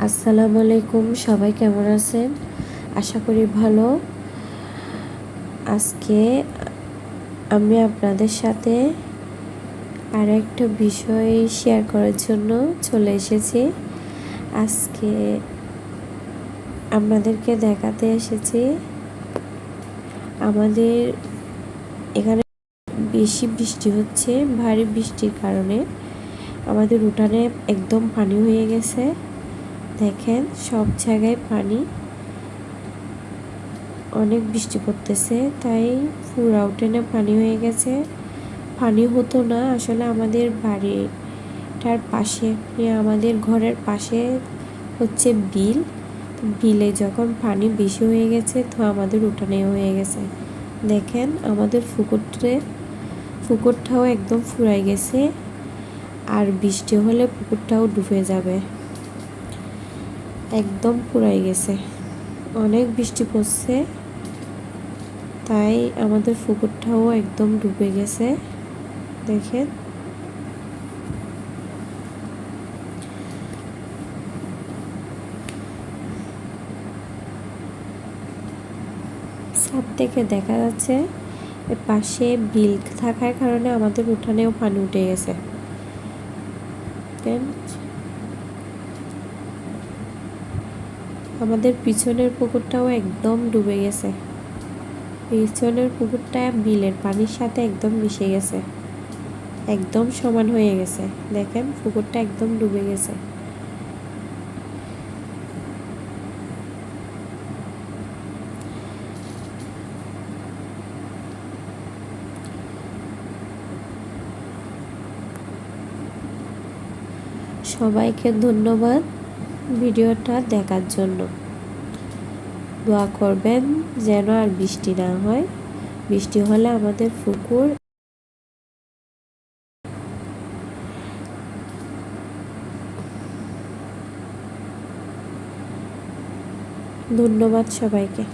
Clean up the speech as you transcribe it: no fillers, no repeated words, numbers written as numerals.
আসসালামু আলাইকুম, সবাই কেমন আছেন? আশা করি ভালো। আজকে আমি আপনাদের সাথে আর একটা বিষয় শেয়ার করার জন্য চলে এসেছি। আজকে আপনাদেরকে দেখাতে এসেছি আমাদের এখানে বেশি বৃষ্টি হচ্ছে। ভারী বৃষ্টির কারণে আমাদের উঠানে একদম পানি হয়ে গেছে। দেখেন, সব জায়গায় পানি। অনেক বৃষ্টি পড়তেছে, তাই পুরা উঠানে পানি হয়ে গেছে। পানি হতো না আসলে আমাদের বাড়িটার পাশে, আমাদের ঘরের পাশে হচ্ছে বিল। বিলে যখন পানি বেশি হয়ে গেছে তো আমাদের উঠানে হয়ে গেছে। দেখেন, আমাদের পুকুরটাও একদম ফুরাই গেছে, আর বৃষ্টি হলে পুকুরটাও ডুবে যাবে। একদম ফুরাই গেছে, অনেক বৃষ্টি পড়ছে, তাই আমাদের পুকুরটাও একদম ডুবে গেছে। দেখেন, ছাদ থেকে দেখা যাচ্ছে পাশে বিল থাকার কারণে আমাদের উঠানেও পানি উঠে গেছে। আমাদের পিছনের পুকুরটাও একদম ডুবে গেছে। পিছনের পুকুরটা বিলের পানির সাথে একদম মিশে গেছে, একদম সমান হয়ে গেছে। দেখেন, পুকুরটা একদম ডুবে গেছে। সবাইকে ধন্যবাদ ভিডিওটা দেখার জন্য। দোয়া করবেন যেন আর বৃষ্টি না হয়। বৃষ্টি হলে আমাদের পুকুর। ধন্যবাদ সবাইকে।